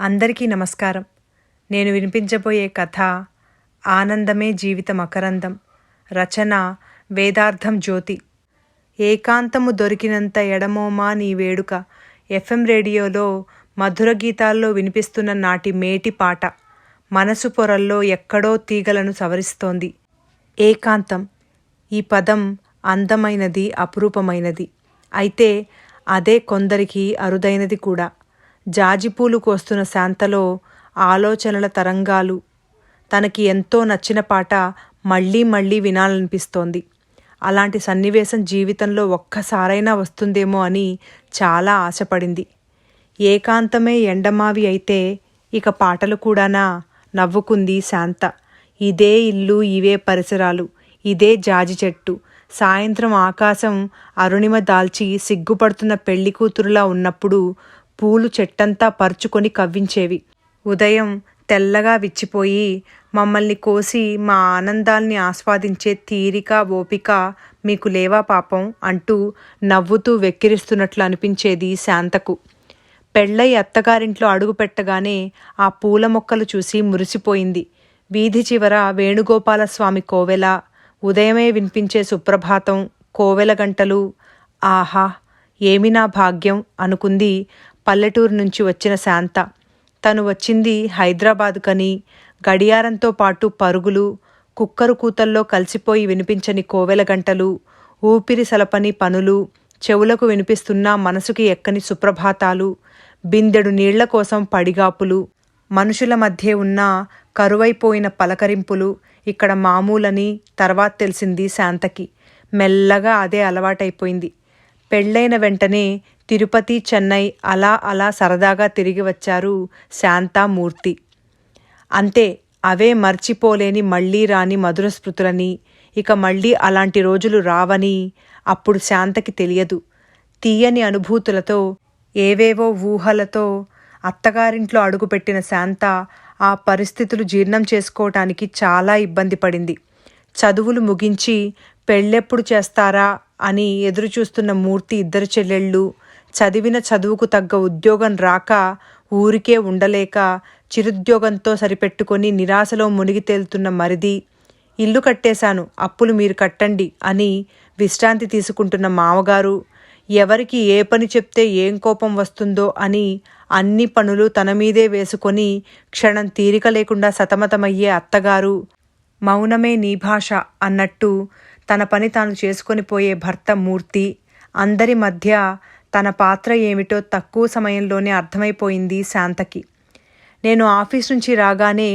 అందరికీ నమస్కారం. నేను వినిపించబోయే కథ ఆనందమే జీవిత మకరందం. రచన వేదార్థం జ్యోతి. ఏకాంతము దొరికినంత ఎడమోమా నీ వేడుక. ఎఫ్ఎం రేడియోలో మధుర గీతాల్లో వినిపిస్తున్న నాటి మేటి పాట మనసు పొరల్లో ఎక్కడో తీగలను సవరిస్తోంది. ఏకాంతం ఈ పదం అందమైనది, అపురూపమైనది. అయితే అదే కొందరికి అరుదైనది కూడా. జాజిపూలు కోస్తున్న శాంతలో ఆలోచనల తరంగాలు. తనకి ఎంతో నచ్చిన పాట మళ్ళీ మళ్ళీ వినాలనిపిస్తోంది. అలాంటి సన్నివేశం జీవితంలో ఒక్కసారైనా వస్తుందేమో అని చాలా ఆశపడింది. ఏకాంతమే ఎండమావి అయితే ఇక పాటలు కూడానా? నవ్వుకుంది శాంత. ఇదే ఇల్లు, ఇవే పరిసరాలు, ఇదే జాజి చెట్టు. సాయంత్రం ఆకాశం అరుణిమ దాల్చి సిగ్గుపడుతున్న పెళ్లి కూతురులా ఉన్నప్పుడు పూలు చెట్టంతా పరుచుకొని కవ్వించేవి. ఉదయం తెల్లగా విచ్చిపోయి మమ్మల్ని కోసి మా ఆనందాల్ని ఆస్వాదించే తీరిక, ఓపిక మీకు లేవా పాపం అంటూ నవ్వుతూ వెక్కిరిస్తున్నట్లు అనిపించేది శాంతకు. పెళ్ళై అత్తగారింట్లో అడుగు పెట్టగానే ఆ పూల మొక్కలు చూసి మురిసిపోయింది. వీధి చివర వేణుగోపాలస్వామి కోవెల, ఉదయమే వినిపించే సుప్రభాతం, కోవెల గంటలు. ఆహా, ఏమి నా భాగ్యం అనుకుంది పల్లెటూరు నుంచి వచ్చిన శాంత. తను వచ్చింది హైదరాబాద్ కని. గడియారంతో పాటు పరుగులు, కుక్కరు కూతల్లో కలిసిపోయి వినిపించని కోవెల గంటలు, ఊపిరి సలపని పనులు, చెవులకు వినిపిస్తున్న మనసుకి ఎక్కని సుప్రభాతాలు, బిందెడు నీళ్ల కోసం పడిగాపులు, మనుషుల మధ్య ఉన్న కరువైపోయిన పలకరింపులు ఇక్కడ మామూలని తర్వాత తెలిసింది శాంతకి. మెల్లగా అదే అలవాటైపోయింది. పెళ్ళైన వెంటనే తిరుపతి, చెన్నై అలా అలా సరదాగా తిరిగి వచ్చారు శాంత, మూర్తి. అంతే, అవే మర్చిపోలేని మళ్ళీ రాని మధుర స్మృతులని. ఇక మళ్ళీ అలాంటి రోజులు రావని అప్పుడు శాంతకి తెలియదు. తీయని అనుభూతులతో, ఏవేవో ఊహలతో అత్తగారింట్లో అడుగుపెట్టిన శాంత ఆ పరిస్థితులు జీర్ణం చేసుకోవటానికి చాలా ఇబ్బంది పడింది. చదువులు ముగించి పెళ్ళెప్పుడు చేస్తారా అని ఎదురుచూస్తున్న మూర్తి ఇద్దరు చెల్లెళ్ళు, చదివిన చదువుకు తగ్గ ఉద్యోగం రాక ఊరికే ఉండలేక చిరుద్యోగంతో సరిపెట్టుకొని నిరాశలో మునిగి తేలుతున్న మరిది, ఇల్లు కట్టేశాను అప్పులు మీరు కట్టండి అని విశ్రాంతి తీసుకుంటున్న మామగారు, ఎవరికి ఏ పని చెప్తే ఏం కోపం వస్తుందో అని అన్ని పనులు తన మీదే వేసుకొని క్షణం తీరిక లేకుండా సతమతమయ్యే అత్తగారు, మౌనమే నీ భాష అన్నట్టు తన పని తాను చేసుకొని పోయే భర్త మూర్తి. అందరి మధ్య తన పాత్ర ఏమిటో తక్కువ సమయంలోనే అర్థమైపోయింది శాంతకి. నేను ఆఫీస్ నుంచి రాగానే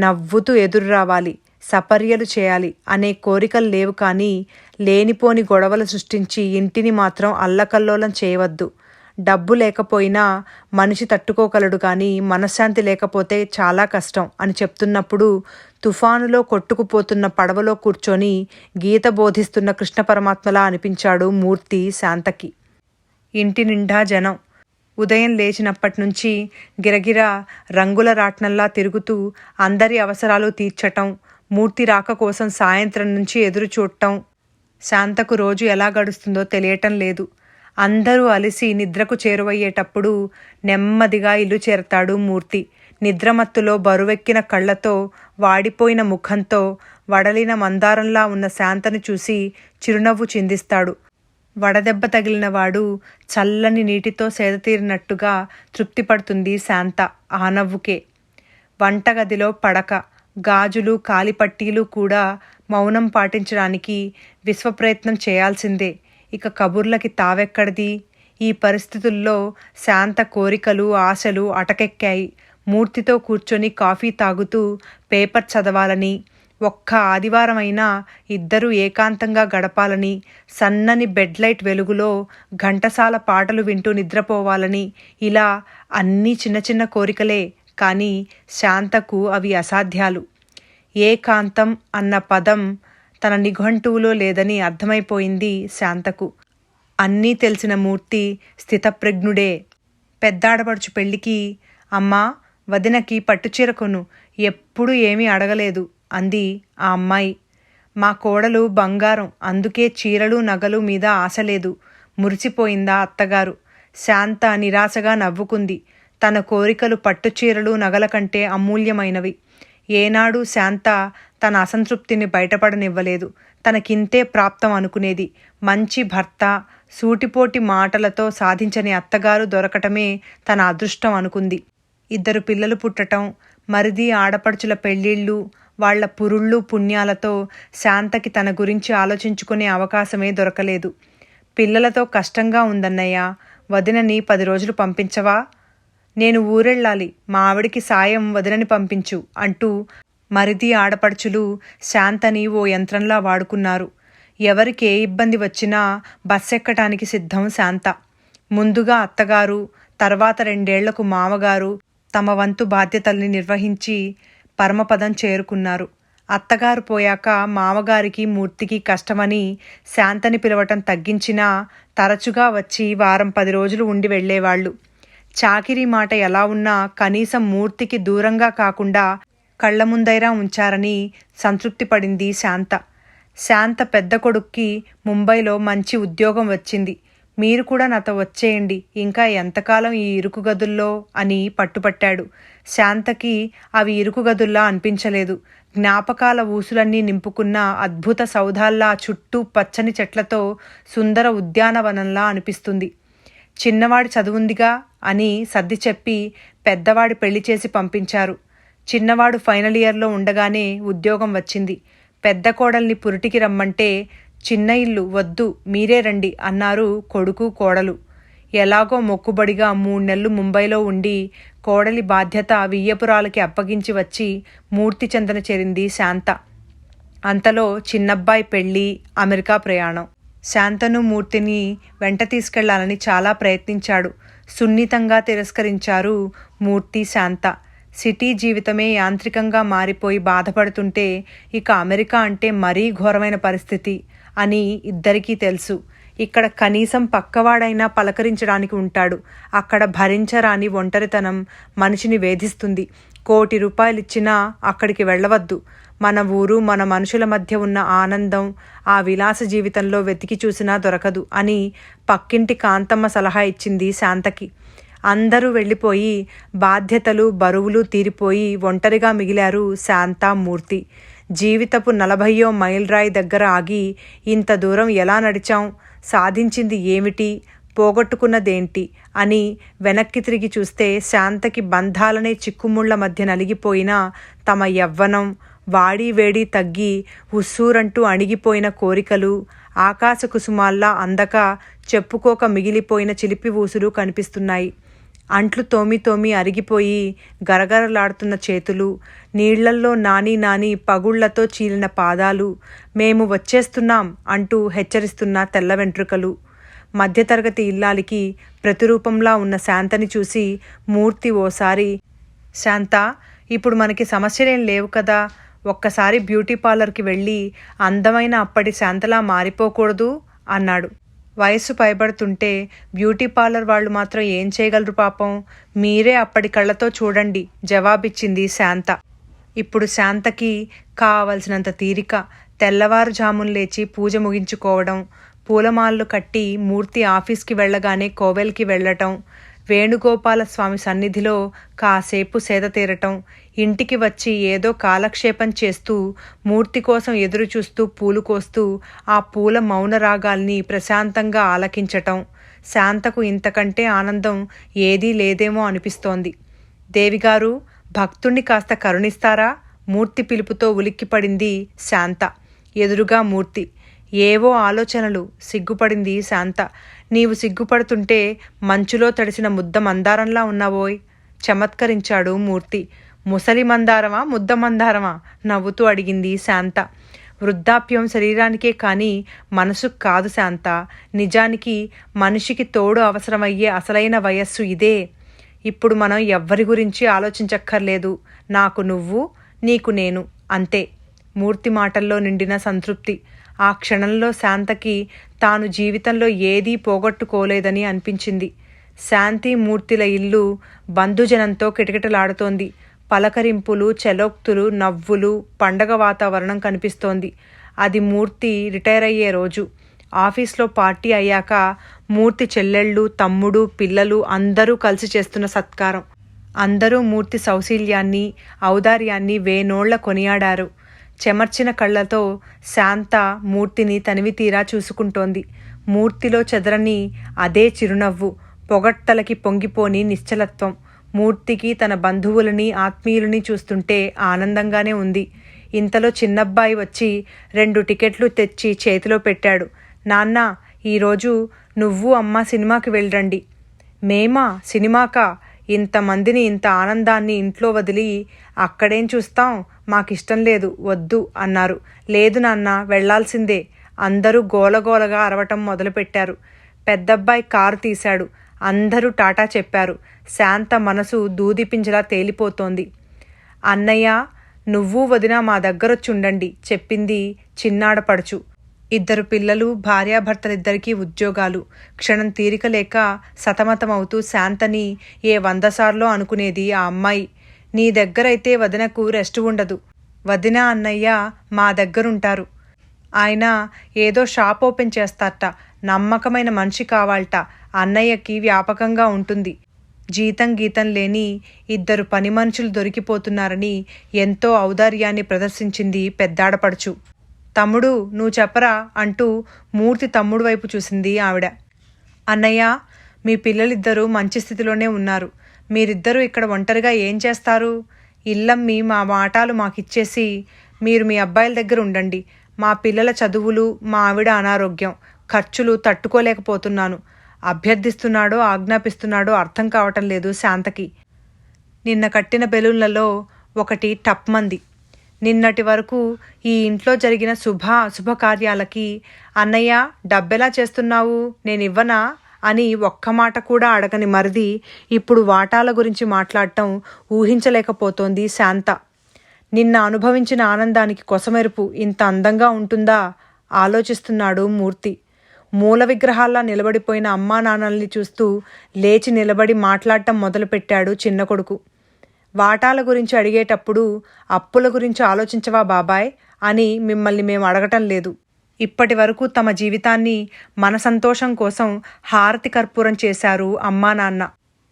నవ్వుతూ ఎదురు రావాలి, సపర్యలు చేయాలి అనే కోరికలు లేవు, కానీ లేనిపోని గొడవలు సృష్టించి ఇంటిని మాత్రం అల్లకల్లోలం చేయవద్దు. డబ్బు లేకపోయినా మనిషి తట్టుకోగలడు, కానీ మనశ్శాంతి లేకపోతే చాలా కష్టం అని చెప్తున్నప్పుడు తుఫానులో కొట్టుకుపోతున్న పడవలో కూర్చొని గీత బోధిస్తున్న కృష్ణ పరమాత్మలా అనిపించాడు మూర్తి శాంతకి. ఇంటి నిండా జనం. ఉదయం లేచినప్పటి నుంచి గిరగిరా రంగుల రాట్నంలా తిరుగుతూ అందరి అవసరాలు తీర్చటం, మూర్తి రాక కోసం సాయంత్రం నుంచి ఎదురు చూడటం. శాంతకు రోజు ఎలా గడుస్తుందో తెలియటం లేదు. అందరూ అలిసి నిద్రకు చేరువయ్యేటప్పుడు నెమ్మదిగా ఇల్లు చేరతాడు మూర్తి. నిద్రమత్తులో బరువెక్కిన కళ్ళతో, వాడిపోయిన ముఖంతో, వడలిన మందారంలా ఉన్న శాంతను చూసి చిరునవ్వు చిందిస్తాడు. వడదెబ్బ తగిలిన వాడు చల్లని నీటితో సేదతీరినట్టుగా తృప్తిపడుతుంది శాంత ఆ నవ్వుకే. వంటగదిలో పడక, గాజులు, కాలిపట్టీలు కూడా మౌనం పాటించడానికి విశ్వప్రయత్నం చేయాల్సిందే. ఇక కబుర్లకి తావెక్కడిది? ఈ పరిస్థితుల్లో శాంత కోరికలు, ఆశలు అటకెక్కాయి. మూర్తితో కూర్చొని కాఫీ తాగుతూ పేపర్ చదవాలని, ఒక్క ఆదివారమైనా ఇద్దరూ ఏకాంతంగా గడపాలని, సన్నని బెడ్లైట్ వెలుగులో ఘంటసాల పాటలు వింటూ నిద్రపోవాలని, ఇలా అన్నీ చిన్న చిన్న కోరికలే, కానీ శాంతకు అవి అసాధ్యాలు. ఏకాంతం అన్న పదం తన నిఘంటువులో లేదని అర్థమైపోయింది శాంతకు. అన్నీ తెలిసిన మూర్తి స్థితప్రజ్ఞుడే. పెద్దాడపడుచు పెళ్ళికి అమ్మా, వదినకి పట్టుచీర కొను, ఎప్పుడూ ఏమీ అడగలేదు అంది ఆ అమ్మాయి. మా కోడలు బంగారం, అందుకే చీరలు నగలు మీద ఆశ లేదు, మురిసిపోయిందా అత్తగారు. శాంత నిరాశగా నవ్వుకుంది. తన కోరికలు పట్టుచీరలు నగల కంటే అమూల్యమైనవి. ఏనాడు శాంత తన అసంతృప్తిని బయటపడనివ్వలేదు. తనకింతే ప్రాప్తం అనుకునేది. మంచి భర్త, సూటిపోటి మాటలతో సాధించని అత్తగారు దొరకటమే తన అదృష్టం అనుకుంది. 2 పిల్లలు పుట్టటం, మరిది ఆడపడుచుల పెళ్ళిళ్ళు, వాళ్ల పురుళ్ళు పుణ్యాలతో శాంతకి తన గురించి ఆలోచించుకునే అవకాశమే దొరకలేదు. పిల్లలతో కష్టంగా ఉందన్నయ్య, వదినని 10 రోజులు పంపించవా? నేను ఊరెళ్ళాలి, మా ఆవిడికి సాయం వదినని పంపించు అంటూ మరిది ఆడపడుచులు శాంతని ఓ యంత్రంలా వాడుకున్నారు. ఎవరికి ఏ ఇబ్బంది వచ్చినా బస్సెక్కటానికి సిద్ధం శాంత. ముందుగా అత్తగారు, తర్వాత 2 ఏళ్లకు మామగారు తమ వంతు బాధ్యతల్ని నిర్వహించి పరమపదం చేరుకున్నారు. అత్తగారు పోయాక మామగారికి మూర్తికి కష్టమని శాంతని పిలవటం తగ్గించినా తరచుగా వచ్చి వారం 10 రోజులు ఉండి వెళ్లేవాళ్లు. చాకిరీ మాట ఎలా ఉన్నా కనీసం మూర్తికి దూరంగా కాకుండా కళ్ల ముందైరా ఉంచారని సంతృప్తి పడింది శాంత. శాంత పెద్ద కొడుక్కి ముంబైలో మంచి ఉద్యోగం వచ్చింది. మీరు కూడా నాతో వచ్చేయండి, ఇంకా ఎంతకాలం ఈ ఇరుకు గదుల్లో అని పట్టుపట్టాడు. శాంతకి అవి ఇరుకు గదుల్లా అనిపించలేదు. జ్ఞాపకాల ఊసులన్నీ నింపుకున్న అద్భుత సౌధాల్లా చుట్టూ పచ్చని చెట్లతో సుందర ఉద్యానవనంలా అనిపిస్తుంది. చిన్నవాడి చదువుందిగా అని సర్ది చెప్పి పెద్దవాడి పెళ్లి చేసి పంపించారు. చిన్నవాడు ఫైనల్ ఇయర్లో ఉండగానే ఉద్యోగం వచ్చింది. పెద్ద కోడల్ని పురిటికి రమ్మంటే చిన్న ఇల్లు వద్దు, మీరే రండి అన్నారు కొడుకు కోడలు. ఎలాగో మొక్కుబడిగా 3 నెలలు ముంబైలో ఉండి కోడలి బాధ్యత వియ్యపురాలకి అప్పగించి వచ్చి మూర్తి చెంతన చేరింది శాంత. అంతలో చిన్నబ్బాయి పెళ్లి, అమెరికా ప్రయాణం. శాంతను మూర్తిని వెంట తీసుకెళ్లాలని చాలా ప్రయత్నించాడు. సున్నితంగా తిరస్కరించారు మూర్తి శాంత. సిటీ జీవితమే యాంత్రికంగా మారిపోయి బాధపడుతుంటే ఇక అమెరికా అంటే మరీ ఘోరమైన పరిస్థితి అని ఇద్దరికీ తెలుసు. ఇక్కడ కనీసం పక్కవాడైనా పలకరించడానికి ఉంటాడు. అక్కడ భరించరాని ఒంటరితనం మనిషిని వేధిస్తుంది. 1 కోటి రూపాయలిచ్చినా అక్కడికి వెళ్ళవద్దు. మన ఊరు, మన మనుషుల మధ్య ఉన్న ఆనందం ఆ విలాస జీవితంలో వెతికి చూసినా దొరకదు అని పక్కింటి కాంతమ్మ సలహా ఇచ్చింది శాంతకి. అందరూ వెళ్ళిపోయి బాధ్యతలు బరువులు తీరిపోయి ఒంటరిగా మిగిలారు శాంత, మూర్తి. జీవితపు 40వ మైలురాయి దగ్గర ఆగి ఇంత దూరం ఎలా నడిచాం, సాధించింది ఏమిటి, పోగొట్టుకున్నదేంటి అని వెనక్కి తిరిగి చూస్తే శాంతకి బంధాలనే చిక్కుముళ్ల మధ్య నలిగిపోయిన తమ యవ్వనం, వాడి వేడి తగ్గి ఉస్సూరంటూ అణిగిపోయిన కోరికలు, ఆకాశ కుసుమాల్లా అందక చెప్పుకోక మిగిలిపోయిన చిలిపి ఊసులు కనిపిస్తున్నాయి. అంట్లు తోమి అరిగిపోయి గరగరలాడుతున్న చేతులు, నీళ్లల్లో నాని పగుళ్లతో చీలిన పాదాలు, మేము వచ్చేస్తున్నాం అంటూ హెచ్చరిస్తున్న తెల్ల వెంట్రుకలు. మధ్యతరగతి ఇల్లాలికి ప్రతిరూపంలా ఉన్న శాంతని చూసి మూర్తి ఓసారి, శాంత, ఇప్పుడు మనకి సమస్యలేం లేవు కదా, ఒక్కసారి బ్యూటీ పార్లర్కి వెళ్ళి అందమైన అప్పటి శాంతలా మారిపోకూడదు అన్నాడు. వయస్సు పైబడుతుంటే బ్యూటీ పార్లర్ వాళ్ళు మాత్రం ఏం చేయగలరు పాపం, మీరే అప్పటి కళ్ళతో చూడండి జవాబిచ్చింది శాంత. ఇప్పుడు శాంతకి కావలసినంత తీరిక. తెల్లవారుజామున లేచి పూజ ముగించుకోవడం, పూలమాలలు కట్టి మూర్తి ఆఫీస్కి వెళ్ళగానే కోవెల్కి వెళ్ళటం, వేణుగోపాలస్వామి సన్నిధిలో కాసేపు సేద తీరటం, ఇంటికి వచ్చి ఏదో కాలక్షేపం చేస్తూ మూర్తి కోసం ఎదురు చూస్తూ పూలు కోస్తూ ఆ పూల మౌనరాగాల్ని ప్రశాంతంగా ఆలకించటం. శాంతకు ఇంతకంటే ఆనందం ఏదీ లేదేమో అనిపిస్తోంది. దేవిగారు, భక్తుణ్ణి కాస్త కరుణిస్తారా? మూర్తి పిలుపుతో ఉలిక్కిపడింది శాంత. ఎదురుగా మూర్తి. ఏవో ఆలోచనలు. సిగ్గుపడింది శాంత. నీవు సిగ్గుపడుతుంటే మంచులో తడిసిన ముద్ద మందారంలా ఉన్నావోయ్ చమత్కరించాడు మూర్తి. ముసలి మందారమా, ముద్ద మందారమా? నవ్వుతూ అడిగింది శాంత. వృద్ధాప్యం శరీరానికే కానీ మనసుకు కాదు శాంత. నిజానికి మనిషికి తోడు అవసరమయ్యే అసలైన వయస్సు ఇదే. ఇప్పుడు మనం ఎవ్వరి గురించి ఆలోచించక్కర్లేదు. నాకు నువ్వు, నీకు నేను, అంతే. మూర్తి మాటల్లో నిండిన సంతృప్తి. ఆ క్షణంలో శాంతకి తాను జీవితంలో ఏదీ పోగొట్టుకోలేదని అనిపించింది. శాంతి మూర్తిల ఇల్లు బంధుజనంతో కిటకిటలాడుతోంది. పలకరింపులు, చలోక్తులు, నవ్వులు, పండగ వాతావరణం కనిపిస్తోంది. అది మూర్తి రిటైర్ అయ్యే రోజు. ఆఫీస్లో పార్టీ అయ్యాక మూర్తి చెల్లెళ్ళు, తమ్ముడు, పిల్లలు అందరూ కలిసి చేస్తున్న సత్కారం. అందరూ మూర్తి సౌశీల్యాన్ని ఔదార్యాన్ని వేనోళ్ల కొనియాడారు. చెమర్చిన కళ్ళతో శాంత మూర్తిని తనివితీరా చూసుకుంటోంది. మూర్తిలో చెదరని అదే చిరునవ్వు, పొగడ్తలకి పొంగిపోని నిశ్చలత్వం. మూర్తికి తన బంధువులని ఆత్మీయులని చూస్తుంటే ఆనందంగానే ఉంది. ఇంతలో చిన్నబ్బాయి వచ్చి 2 టికెట్లు తెచ్చి చేతిలో పెట్టాడు. నాన్న, ఈరోజు నువ్వు అమ్మ సినిమాకి వెళ్ళండి. మేమా సినిమాకా? ఇంతమందిని ఇంత ఆనందాన్ని ఇంట్లో వదిలి అక్కడేం చూస్తాం, మాకిష్టం లేదు, వద్దు అన్నారు. లేదు నాన్న, వెళ్లాల్సిందే. అందరూ గోలగోలగా అరవటం మొదలుపెట్టారు. పెద్దబ్బాయి కారు తీశాడు. అందరూ టాటా చెప్పారు. శాంత మనసు దూదిపింజలా తేలిపోతోంది. అన్నయ్య, నువ్వు వదిన మా దగ్గరొచ్చుండండి చెప్పింది చిన్నాడపడుచు. 2 పిల్లలు, భార్యాభర్తలిద్దరికీ ఉద్యోగాలు. క్షణం తీరిక లేక సతమతమవుతూ శాంతని ఏ 100 సార్లో అనుకునేది ఆ అమ్మాయి. నీ దగ్గరైతే వదినకు రెస్ట్ ఉండదు. వదిన అన్నయ్య మా దగ్గరుంటారు. ఆయన ఏదో షాప్ ఓపెన్ చేస్తారట. నమ్మకమైన మనిషి కావాలట. అన్నయ్యకి వ్యాపకంగా ఉంటుంది. జీతం గీతం లేని 2 పని మనుషులు దొరికిపోతున్నారని ఎంతో ఔదార్యాన్ని ప్రదర్శించింది పెద్దాడపడుచు. తమ్ముడు, నువ్వు చెప్పరా అంటూ మూర్తి తమ్ముడు వైపు చూసింది ఆవిడ. అన్నయ్య, మీ పిల్లలిద్దరూ మంచి స్థితిలోనే ఉన్నారు. మీరిద్దరూ ఇక్కడ ఒంటరిగా ఏం చేస్తారు? ఇల్లమ్మి మా వాటాలు మాకిచ్చేసి మీరు మీ అబ్బాయిల దగ్గర ఉండండి. మా పిల్లల చదువులు, మా ఆవిడ అనారోగ్యం, ఖర్చులు తట్టుకోలేకపోతున్నాను. అభ్యర్థిస్తున్నాడో ఆజ్ఞాపిస్తున్నాడో అర్థం కావటం లేదు శాంతకి. నిన్న కట్టిన బెలూన్లలో ఒకటి టప్మంది. నిన్నటి వరకు ఈ ఇంట్లో జరిగిన శుభకార్యాలకి అన్నయ్య డబ్బెలా చేస్తున్నావు, నేనివ్వనా అని ఒక్క మాట కూడా అడగని మరిది ఇప్పుడు వాటాల గురించి మాట్లాడటం ఊహించలేకపోతోంది శాంత. నిన్న అనుభవించిన ఆనందానికి కొసమెరుపు ఇంత అందంగా ఉంటుందా ఆలోచిస్తున్నాడు మూర్తి. మూల విగ్రహాల్లా నిలబడిపోయిన అమ్మా నాన్నల్ని చూస్తూ లేచి నిలబడి మాట్లాడటం మొదలుపెట్టాడు చిన్న కొడుకు. వాటాల గురించి అడిగేటప్పుడు అప్పుల గురించి ఆలోచించవా బాబాయ్ అని మిమ్మల్ని మేము అడగటం లేదు. ఇప్పటి వరకు తమ జీవితాన్ని మన సంతోషం కోసం హారతి కర్పూరం చేశారు అమ్మా నాన్న.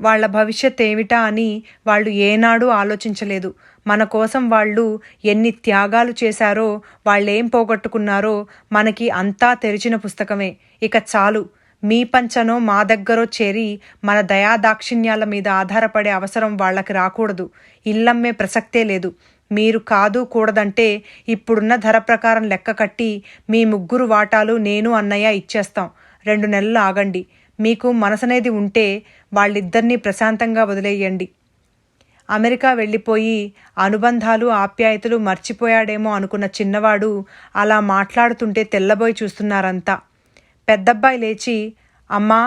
వాళ్ల భవిష్యత్ ఏమిటా అని వాళ్ళు ఏనాడూ ఆలోచించలేదు. మన కోసం వాళ్ళు ఎన్ని త్యాగాలు చేశారో, వాళ్ళేం పోగొట్టుకున్నారో మనకి అంతా తెరిచిన పుస్తకమే. ఇక చాలు, మీ పంచనో మా దగ్గరో చేరి మన దయాదాక్షిణ్యాల మీద ఆధారపడే అవసరం వాళ్లకి రాకూడదు. ఇల్లమ్మే ప్రసక్తే లేదు. మీరు కాదు కూడదంటే ఇప్పుడున్న ధర ప్రకారం లెక్క కట్టి మీ 3 వాటాలు నేను అన్నయ్య ఇచ్చేస్తాం. 2 నెలలు ఆగండి. మీకు మనసనేది ఉంటే వాళ్ళిద్దరినీ ప్రశాంతంగా వదిలేయండి. అమెరికా వెళ్ళిపోయి అనుబంధాలు ఆప్యాయతలు మర్చిపోయాడేమో అనుకున్న చిన్నవాడు అలా మాట్లాడుతుంటే తెల్లబోయి చూస్తున్నారంతా. పెద్దబ్బాయి లేచి, అమ్మా,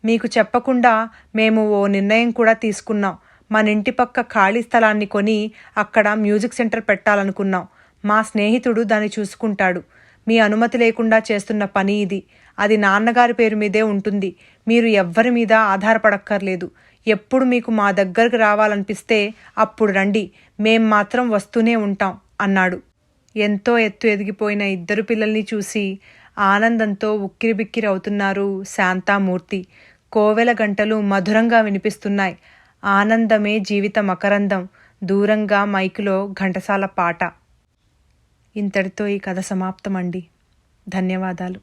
మీకు చెప్పకుండా మేము ఓ నిర్ణయం కూడా తీసుకున్నాం. మన ఇంటి పక్క ఖాళీ స్థలాన్ని కొని అక్కడ మ్యూజిక్ సెంటర్ పెట్టాలనుకున్నాం. మా స్నేహితుడు దాన్ని చూసుకుంటాడు. మీ అనుమతి లేకుండా చేస్తున్న పని ఇది. అది నాన్నగారి పేరు మీదే ఉంటుంది. మీరు ఎవ్వరి మీద ఆధారపడక్కర్లేదు. ఎప్పుడు మీకు మా దగ్గరకు రావాలనిపిస్తే అప్పుడు రండి. మేం మాత్రం వస్తూనే ఉంటాం అన్నాడు. ఎంతో ఎత్తు ఎదిగిపోయిన 2 పిల్లల్ని చూసి ఆనందంతో ఉక్కిరిబిక్కిరి అవుతున్నారు శాంతామూర్తి. కోవెల గంటలు మధురంగా వినిపిస్తున్నాయి. ఆనందమే జీవిత మకరందం. దూరంగా మైకులో ఘంటసాల పాట. ఇంతటితో ఈ కథ సమాప్తమండి. ధన్యవాదాలు.